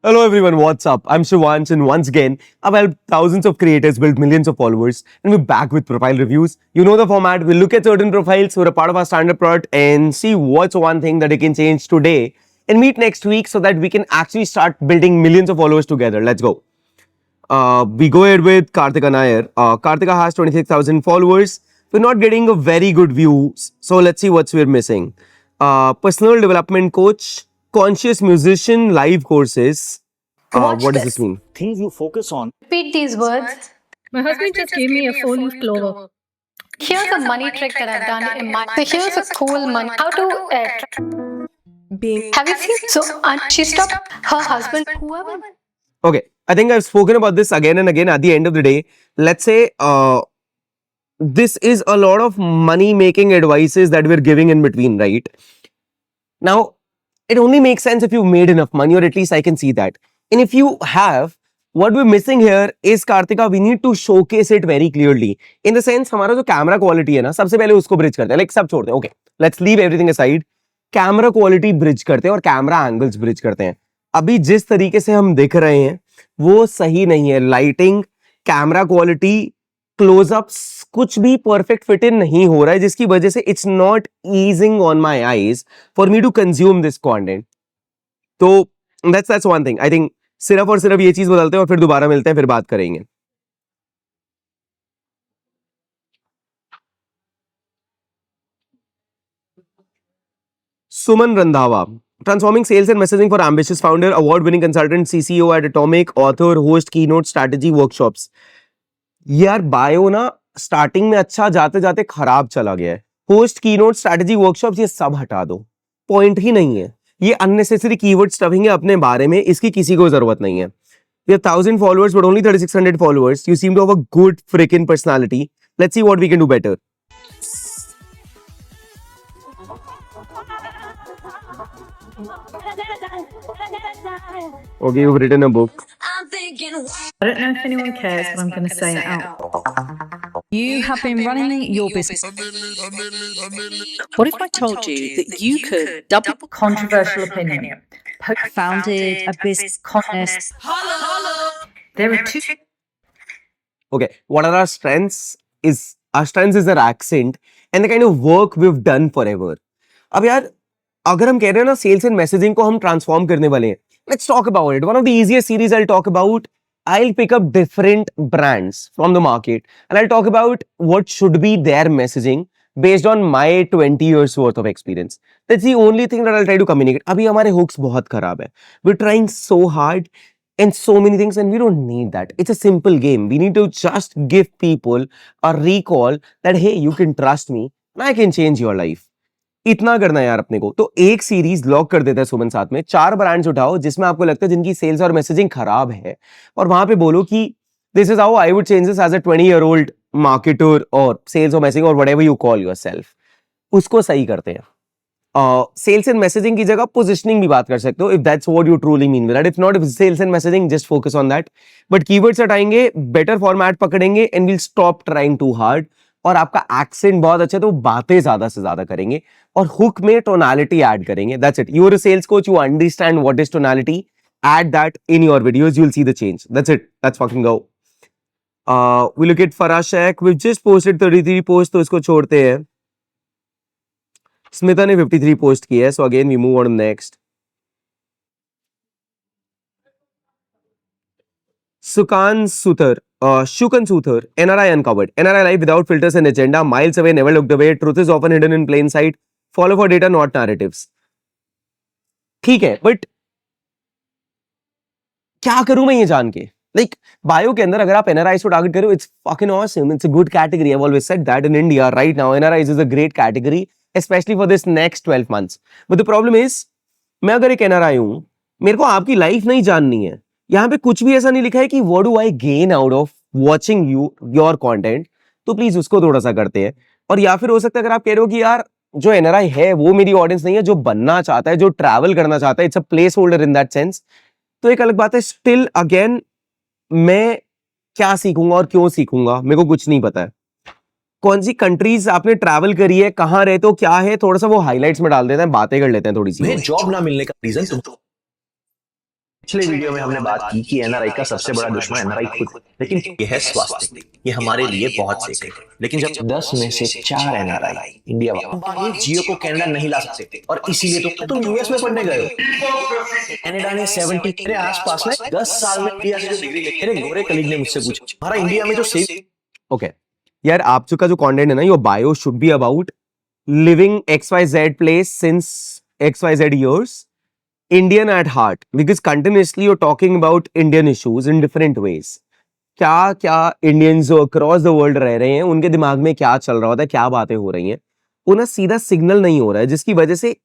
Hello everyone, what's up? I'm Shivansh and once again, I've helped thousands of creators build millions of followers and we're back with profile reviews. You know the format, we'll look at certain profiles who are a part of our standard product and see what's one thing that you can change today and meet next week so that we can actually start building millions of followers together. Let's go. We go ahead with Kartika Nair. Kartika has 26,000 followers. We're not getting a very good view, so let's see what's we're missing. Personal development coach, conscious musician, live courses. Watch What does this. this mean? Things you focus on. Repeat these words. My husband just gave me a 4-leaf clover. Here's a money trick that I've done in my. So here's a cool money. How to have you seen? So she stopped her husband. Whoever. Okay, I think I've spoken about this again and again. At the end of the day, let's say this is a lot of money making advices that we're giving in between, right? Now, it only makes sense if you've made enough money, or at least I can see that. And if you have, what we're missing here is, Kartika, we need to showcase it very clearly. In the sense, हमारा जो camera quality है ना, सबसे पहले उसको bridge करते हैं. Like सब छोड़ते हैं. Okay, let's leave everything aside. Camera quality bridge करते हैं और camera angles bridge करते हैं. अभी जिस तरीके से हम दिख रहे हैं, वो सही नहीं है. Lighting, camera quality, close-ups, कुछ भी perfect fit in नहीं हो रहा है, जिसकी वजह से it's not easing on my eyes for me to consume this content. तो that's one thing. I think सिर्फ और सिर्फ ये चीज बदलते हैं और फिर दोबारा मिलते हैं, फिर बात करेंगे. सुमन Randhawa, transforming sales and messaging for ambitious founder, award-winning consultant, CCO at Atomic, author, host, keynote, strategy workshops. यार बायो ना स्टार्टिंग में अच्छा, जाते जाते खराब चला गया है. होस्ट, कीनोट, स्ट्रैटेजी वर्कशॉप्स, ये सब हटा दो. पॉइंट ही नहीं है. ये अननेसेसरी कीवर्ड स्टफिंग है अपने बारे में, इसकी किसी को जरूरत नहीं है. You have 1,000 followers but only 3,600 followers. You seem to have a good freaking personality. Let's see what we can do better. Okay, you've written a book. I don't know if anyone cares, but I'm going to say it out. You have been running your business. What if I told you that you could double controversial opinion, founded a business contest? There are two. Okay, what are our strengths? Our strengths is our accent and the kind of work we've done forever. अब यार अगर हम कह रहे हैं ना sales and messaging को हम ट्रांसफॉर्म करने वाले हैं, let's talk about it. One of the easiest series I'll talk about, I'll pick up different brands from the market and I'll talk about what should be their messaging based on my 20 years worth of experience. That's the only thing that I'll try to communicate. अभी हमारे hooks बहुत खराब है. We're trying so hard and so many things and we don't need that. It's a simple game. We need to just give people a recall that hey, you can trust me and I can change your life. इतना करना है यार अपने को. तो एक series lock कर देता है सुमन साथ में. 4 ब्रांड्स उठाओ जिसमें आपको लगता है जिनकी सेल्स और मैसेजिंग खराब है और वहां पे बोलो कि this is how I would change this as a 20-year-old marketer और सेल्स और मैसेजिंग और व्हाटएवर यू कॉल योरसेल्फ. उसको सही करते हैं. सेल्स एंड मैसेजिंग की जगह पोजिशनिंग भी बात कर सकते हो if that's what you truly mean with that. If not, if sales and messaging, just focus on that. But keywords हटाएंगे, बेटर फॉर्मेट पकड़ेंगे and will stop trying too hard. और आपका एक्सेंट बहुत अच्छा है तो बातें ज्यादा से ज्यादा करेंगे और हुक में टोनालिटी ऐड करेंगे. That's it. You are a sales coach, you understand what is tonality. Add that in your videos, you'll see the change. That's it. Let's fucking go. We look at Farah Sheikh. We've just posted 33 posts, तो इसको छोड़ते हैं. स्मिता ने 53 post की है, so again we move on next. Sukan Suthar, NRI Uncovered. NRI life without filters and agenda, miles away, never looked away. Truth is often hidden in plain sight. Follow for data, not narratives. ठीक है, but क्या करूं मैं ये जान के? Like bio के अंदर अगर आप NRIs को टारगेट करो, it's fucking awesome. It's a good category. I've always said that in India right now, NRIs is a great category, especially for this next 12 months. But the problem is, मैं अगर एक NRI हूं, मेरे को आपकी life नहीं जाननी है. यहाँ पे कुछ भी ऐसा नहीं लिखा है कि what do I gain out of watching your content. तो प्लीज उसको थोड़ा सा करते हैं. और या फिर हो सकता है अगर आप कह रहे हो कि यार जो NRI है वो मेरी ऑडियंस नहीं है, जो बनना चाहता है, जो ट्रैवल करना चाहता है, it's a place holder in that sense, तो एक अलग बात है. स्टिल अगेन मैं क्या सीखूंगा और क्यों सीखूंगा, मेरे को कुछ नहीं पता है. कौन सी कंट्रीज आपने ट्रैवल करी है, कहाँ रहते हो, क्या है, थोड़ा सा वो हाइलाइट्स में डाल देते हैं, बातें कर लेते हैं थोड़ी सी. जॉब ना मिलने का रीजन तुम पिछले वीडियो में हमने बात की कि एनआरआई का सबसे बड़ा दुश्मन एनआरआई खुद है, लेकिन ये है स्वास्थ्य, ये हमारे लिए बहुत सेफ है। लेकिन जब 10 में से 4 एनआरआई इंडिया वाले जियो को कनाडा नहीं ला सकते और इसीलिए तो तुम यूएस में पढ़ने गए हो। कनाडा ने 70 के आसपास में 10 साल में इंडिया से जो डिग्री लेके मेरे गोरे कलीग ने मुझसे पूछा हमारा इंडिया में जो सेफ ओके यार आपका का जो कंटेंट है ना your bio should be about living XYZ place since XYZ years Indian at heart because continuously you're talking about Indian issues in different ways. क्या क्या इंडियंस जो अक्रॉस द वर्ल्ड रह रहे हैं उनके दिमाग में क्या चल रहा होता है, क्या बातें हो रही हैं, वो ना सीधा सिग्नल नहीं हो रहा है जिसकी वजह से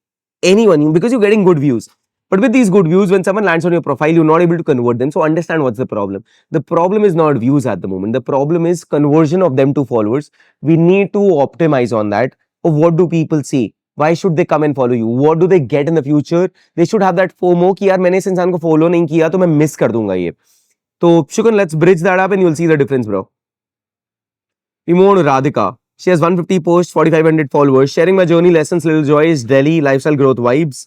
anyone because you're getting good views. But with these good views, when someone lands on your profile, you're not able to convert them. So understand what's the problem. The problem is not views at the moment. The problem is conversion of them to followers. We need to optimize on that. Of what do people see? Why should they come and follow you? What do they get in the future? They should have that FOMO कि यार मैंने इस इंसान को follow नहीं किया तो मैं miss कर दूंगा ये. तो Shukun, let's bridge that up and you'll see the difference, bro. We move on to Radhika. She has 150 posts, 4,500 followers. Sharing my journey, lessons, little joys, Delhi, lifestyle growth vibes.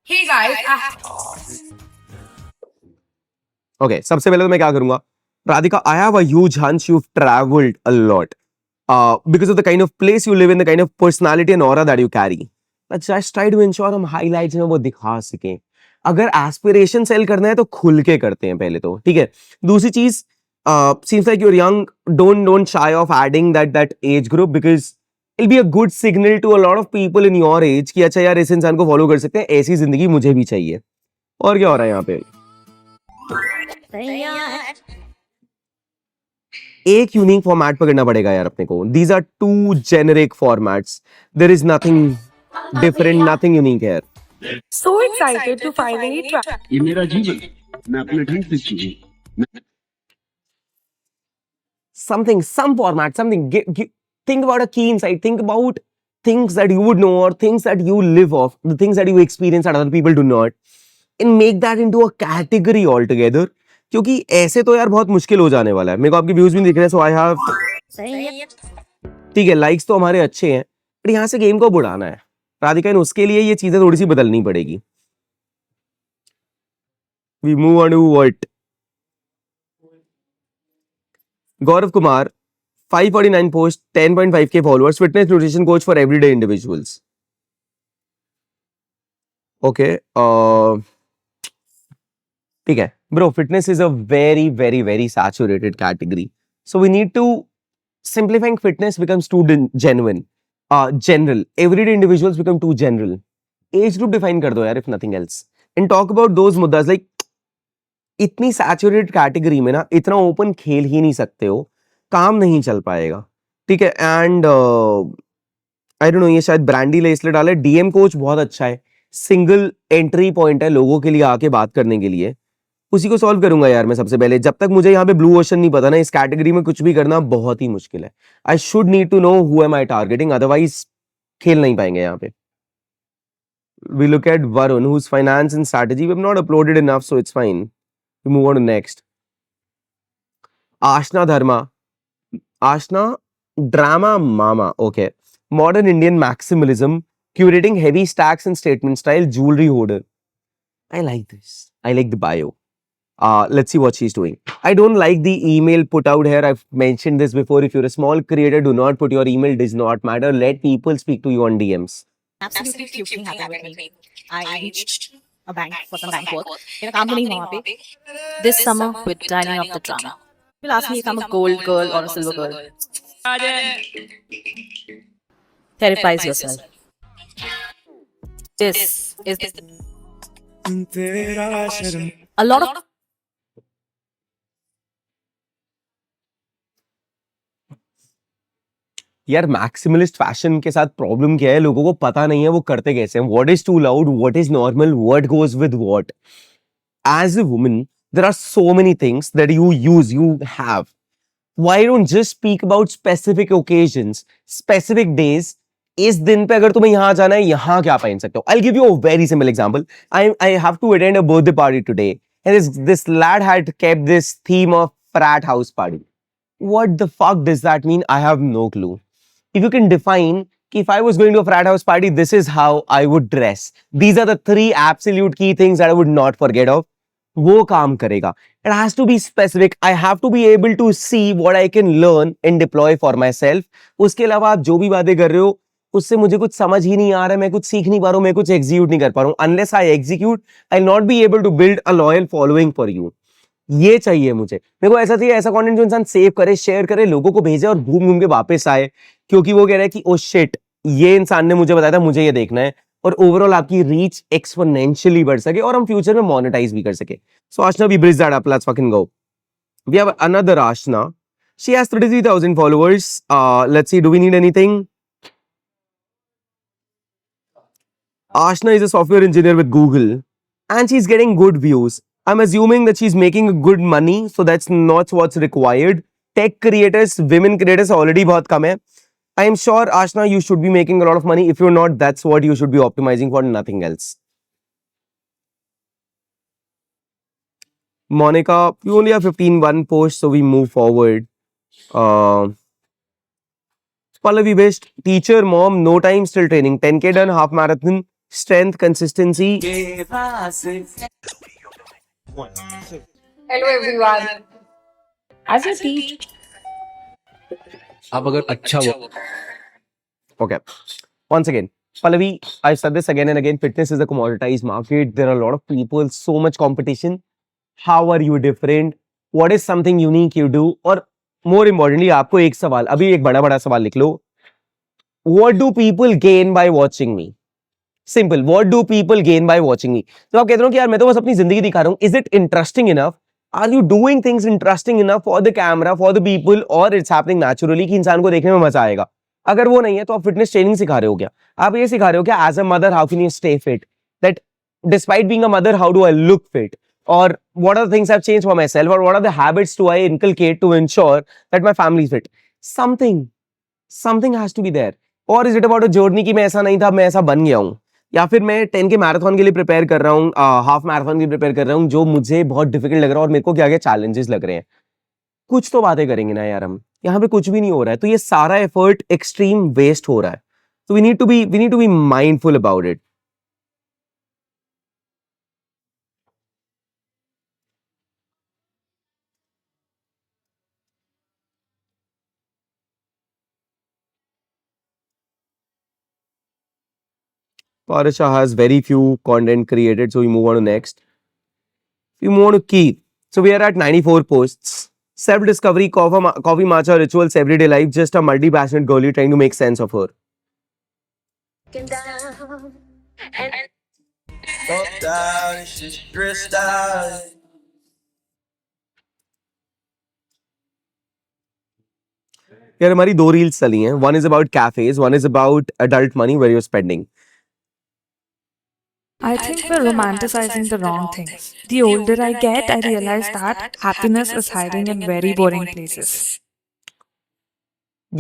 Hey guys, Okay, सबसे पहले तो मैं क्या करूंगा? Radhika, I have a huge hunch you've traveled a lot. Because of the kind of place you live in, the kind of personality and aura that you carry. Let's just try to ensure हम highlights में वो दिखा सकें. अगर aspiration sell करना है तो खुल के करते हैं पहले तो, ठीक है? दूसरी चीज, seems like you're young, don't shy of adding that age group because it'll be a good signal to a lot of people in your age कि अच्छा यार इस इंसान को फॉलो कर सकते हैं, ऐसी जिंदगी मुझे भी चाहिए. और क्या हो रहा है यहाँ पे? एक यूनिक फॉर्मेट पकड़ना पड़ेगा यार अपने को. These are two generic formats. There is nothing different, nothing unique here. so excited to finally try. ये मेरा जीवन मैं अपने ढंग से जीऊं. Some format, something. Think about a key insight. Think about things that you would know or things that you live off, the things that you experience that other people do not, and make that into a category altogether. क्योंकि ऐसे तो यार बहुत मुश्किल हो जाने वाला है. मेरे को आपके व्यूज भी दिख रहे हैं, so I have. ठीक है, लाइक्स तो हमारे अच्छे हैं, पर यहाँ से गेम को बुढ़ाना है राधिका, इन उसके लिए ये चीजें थोड़ी सी बदलनी पड़ेगी. We move on to what? Gaurav Kumar, 549 posts, 10.5k followers, fitness nutrition coach for everyday individuals. Okay. ठीक है, bro. Fitness is a very, very, very saturated category. So we need to simplifying fitness becomes too genuine. General. Everyday individuals become too general. Age group define कर दो यार, if nothing else. And talk about those मुद्दास like इतनी saturated category में ना इतना open खेल ही नहीं सकते हो, काम नहीं चल पाएगा. ठीक है. एंड आई डोंट नो, ये शायद ब्रांडी ले इसलिए डाले. डीएम कोच बहुत अच्छा है, सिंगल एंट्री पॉइंट है लोगों के लिए आके बात करने के लिए. उसी को सॉल्व करूंगा यार मैं सबसे पहले. जब तक मुझे यहाँ पे ब्लू ओशन नहीं पता ना, इस कैटेगरी में कुछ भी करना बहुत ही मुश्किल है. I should need to know who am I targeting, otherwise खेल नहीं पाएंगे यहाँ पे. We look at Varun, who's finance and strategy. We have not uploaded enough, so it's fine. We move on to next. Ashna Dharma. Ashna Drama Mama. Okay. Modern Indian maximalism, curating heavy stacks and statement style jewelry hoarder. I like this. I like the bio. Let's see what she's doing. I don't like the email put out here. I've mentioned this before. If you're a small creator, do not put your email. Does not matter. Let people speak to you on DMs. Absolutely fuming happened with me. I reached a bank for some bank work. मेरा काम तो नहीं हुआ वहाँ पे. This summer with dining of the drama. People ask me if I'm a gold girl or a silver girl. Terrifies yourself. This is a lot of यार maximalist fashion के साथ प्रॉब्लम क्या है, लोगों को पता नहीं है वो करते कैसे हैं. What is too loud, what is normal, what goes with what. As a woman there are so many things that you use, you have. Why don't just speak about specific occasions, specific days. इस दिन पे अगर तुम्हें यहाँ जाना है, यहाँ क्या पहन सकते हो. I give you a very simple example. I have to attend a birthday party today and this lad had kept this theme of frat house party. What the fuck does that mean? I have no clue. If you can define, if I was going to a frat house party, this is how I would dress. These are the 3 absolute key things that I would not forget of. वो काम करेगा. It has to be specific. I have to be able to see what I can learn and deploy for myself. उसके अलावा आप जो भी बातें कर रहे हो, उससे मुझे कुछ समझ ही नहीं आ रहा है, मैं कुछ सीख नहीं पा रहा हूँ, मैं कुछ execute नहीं कर पा रहा हूँ. Unless I execute, I'll not be able to build a loyal following for you. ये चाहिए मुझे. मेरे को ऐसा चाहिए, ऐसा कंटेंट जो इंसान सेव करे, शेयर करे, लोगों को भेजे और घूम घूम के वापस आए, क्योंकि वो कह रहा है कि ओ शिट, ये इंसान ने मुझे बताया था, मुझे ये देखना है, और ओवरऑल आपकी रीच एक्सपोनेंशियली बढ़ सके और हम फ्यूचर में मोनेटाइज भी कर सके. So Ashna, we bridge that up. Let's fucking go. We have another Ashna. She has 33,000 followers. Let's see, do we need anything? Ashna is a software engineer with Google and she's getting good views. I'm assuming that she's making good money, so that's not what's required. Tech creators, women creators already बहुत कम है. I am sure, Ashna, you should be making a lot of money. If you're not, that's what you should be optimizing for, nothing else. Monica, you only have 15 posts, so we move forward. Pallavi Best, teacher, mom, no time, still training. 10K done, half marathon, strength, consistency. Hello everyone. As a teacher, आप अगर अच्छा वो Okay. Once again, Pallavi, I've said this again and again. Fitness is a commoditized market. There are a lot of people, so much competition. How are you different? What is something unique you do? और more importantly, आपको एक सवाल, अभी एक बड़ा बड़ा सवाल लिख लो. What do people gain by watching me? Simple. What do people gain by watching me? तो आप कहते हो कि यार मैं तो बस अपनी जिंदगी दिखा रहा हूँ. Is it interesting enough? Are you doing things interesting enough for the camera, for the people, or it's happening naturally कि इंसान को देखने में मजा आएगा? अगर वो नहीं है तो आप फिटनेस ट्रेनिंग सिखा रहे हो क्या? आप ये सिखा रहे हो क्या? As a mother, how can you stay fit? That despite being a mother, how do I look fit? Or what are the things I've changed for myself? Or what are the habits do I inculcate to ensure that my family is fit? Something has to be there. Or is it about a journey कि मैं ऐसा नहीं था, मैं ऐसा बन गया हूँ? या फिर मैं 10 के मैराथन के लिए प्रिपेयर कर रहा हूँ, हाफ मैराथन के लिए प्रिपेयर कर रहा हूँ, जो मुझे बहुत डिफिकल्ट लग रहा है और मेरे को क्या क्या चैलेंजेस लग रहे हैं. कुछ तो बातें करेंगे ना यार हम. यहाँ पे कुछ भी नहीं हो रहा है, तो ये सारा एफर्ट एक्सट्रीम वेस्ट हो रहा है. तो we need to be mindful about it. Parasha has very few content created, so we move on to next. We move on to Keith. So we are at 94 posts. Self-discovery, coffee matcha rituals, everyday life, just a multi-passionate girlie trying to make sense of her. यार हमारी 2 reels चली हैं. One is about cafes, one is about adult money where you're spending. I think we're romanticizing the wrong things. The older I get, I realize that happiness is hiding in very boring places.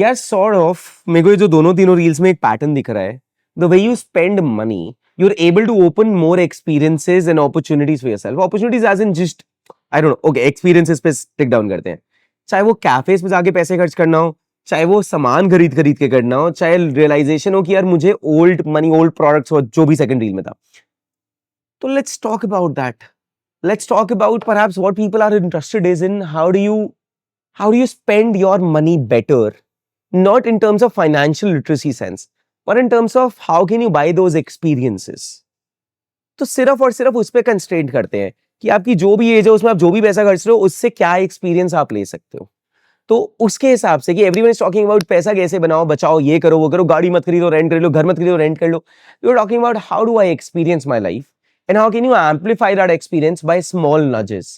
यार sort of, मेरे को ये जो दोनों तीनों reels में एक pattern दिख रहा है. The way you spend money, you're able to open more experiences and opportunities for yourself. Opportunities as in just, I don't know, okay, experiences पे stick down करते हैं. चाहे वो कैफेज पे जाके पैसे खर्च करना हो, चाहे वो सामान खरीद के करना हो, चाहे रियलाइजेशन हो कि यार मुझे ओल्ड मनी, ओल्ड प्रोडक्ट्स हो, जो भी सेकंड रील में था. तो let's talk about that. Let's talk about perhaps what people are interested is in how do you spend your money better, not in terms of financial literacy sense, but in terms of how can you buy those experiences. तो सिर्फ और सिर्फ उस पे constraint करते हैं कि आपकी जो भी एज है उसमें आप जो भी पैसा खर्च रहे हो उससे क्या एक्सपीरियंस आप ले सकते हो. तो उसके हिसाब से कि एवरीवन इज टॉकिंग अबाउट पैसा कैसे बनाओ, बचाओ, ये करो, वो करो, गाड़ी मत खरीदो, रेंट कर लो, घर मत खरीदो, रेंट कर लो. You are talking about how do I experience my life and how can you amplify that experience by small nudges.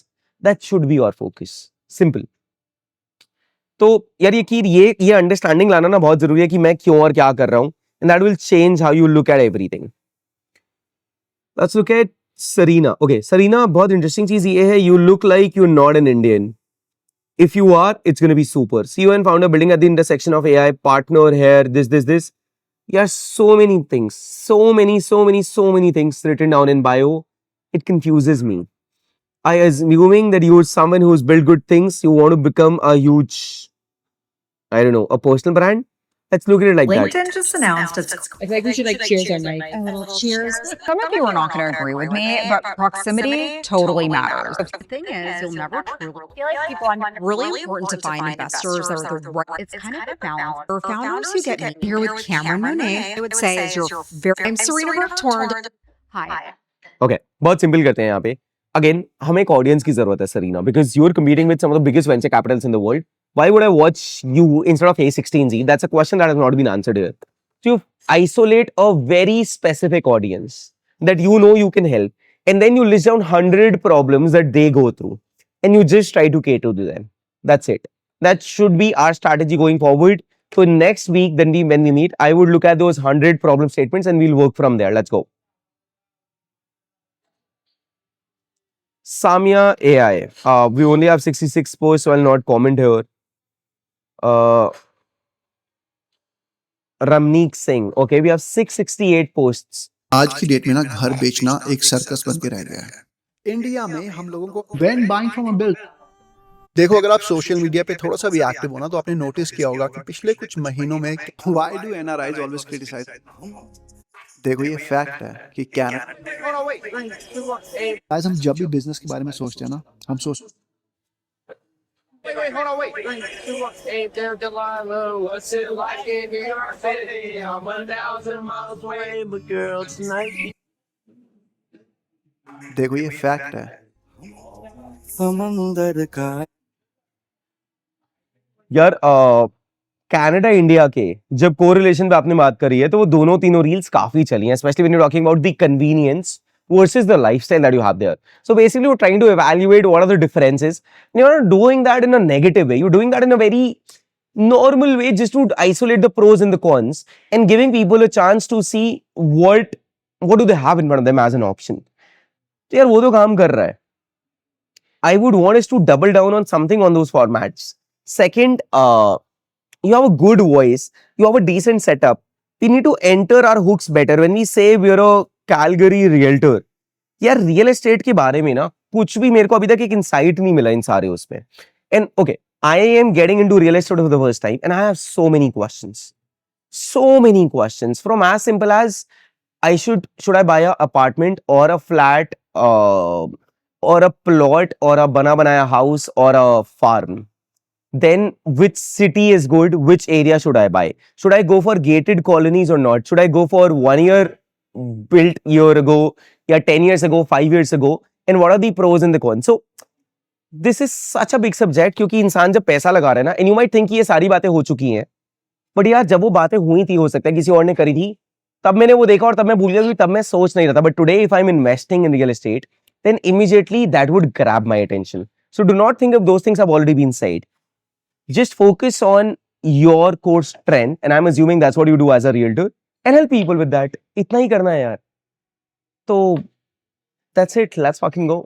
That should be your focus. Simple. तो यार ये अंडरस्टैंडिंग लाना ना बहुत जरूरी है कि मैं क्यों और क्या कर रहा हूं, and that will change how you look at everything. Let's look at Sarina. Okay, Sarina, बहुत इंटरेस्टिंग चीज ये है, you look like you're not an Indian. If you are, it's going to be super. CEO and founder building at the intersection of AI, partner here, this. Yeah, so many things, so many things written down in bio. It confuses me. I assuming that you're someone who's built good things, you want to become a huge I don't know, a personal brand? Let's look at it like that. LinkedIn just announced it's I feel like we should like cheers our mic. a little cheers. Some of you are not going to agree with me, but proximity totally matters. The thing is, you'll never truly feel like people on really important to find investors that are the right. It's kind of a balance. For founders who get me here with Cameron Monet, I would say is your very. I'm Serena Bertorn. Hi. Okay, बहुत simple करते हैं यहाँ पे. Again, हमें एक audience की जरूरत है Serena, because you're competing with some of the biggest venture capitals in the world. Why would I watch you instead of A16Z? That's a question that has not been answered here. So you isolate a very specific audience that you know you can help, and then you list down 100 problems that they go through, and you just try to cater to them. That's it. That should be our strategy going forward. So next week, when we meet, I would look at those 100 problem statements and we'll work from there. Let's go. Samya AI. We only have 66 posts, so I'll not comment here. Ramneek Singh. Okay, we have 668 posts. आज की date में ना घर बेचना एक circus बन के रह गया है. इंडिया में हम लोगों को When buying from a bill, देखो, अगर आप सोशल मीडिया पे थोड़ा सा भी एक्टिव हो ना, तो आपने नोटिस किया होगा कि पिछले कुछ महीनों में why do NRIs always criticise. देखो, ये फैक्ट है कि आज हम जब भी बिजनेस के बारे में सोचते हैं ना, हम सोच देखो, ये फैक्ट है. यार कनाडा इंडिया के जब कोरिलेशन पे आपने बात करी है तो वो दोनों तीनों रील्स काफी चली हैं, specially when you talking about the convenience versus the lifestyle that you have there. So basically you're trying to evaluate what are the differences. You're not doing that in a negative way. You're doing that in a very normal way, just to isolate the pros and the cons and giving people a chance to see what do they have in front of them as an option. तो यार वो तो काम कर रहा है. I would want us to double down on something on those formats. Second, you have a good voice, you have a decent setup. We need to enter our hooks better. When we say we're a Calgary realtor, यार real estate के बारे में ना कुछ भी मेरे को अभी तक एक इंसाइट नहीं मिला इन सारे उसमें. And okay, I am getting into real estate for the first time and I have so many questions from as simple as should I buy a apartment or a flat or a plot or a bana banaya house or a farm. Then which city is good, which area should I buy? Should I go for gated colonies or not? Should I go for 1 year built year ago, yeah, 10 years ago, 5 years ago? And what are the pros and the cons? So this is such a big subject क्योंकि इंसान जब पैसा लगा रहा है ना, and you might think कि ये सारी बातें हो चुकी हैं, बट यार जब वो बातें हुई थी, हो सकता है किसी और ने करी थी, तब मैंने वो देखा और तब मैं भूल गया, क्योंकि तब मैं सोच नहीं रहा था. But today if I am investing in real estate, then immediately that would grab my attention. So do not think of those things have already been said. Just focus on your core strength, and I'm assuming that's what you do as a realtor, and help people with that. इतना ही करना है यार. तो that's it. Let's fucking go.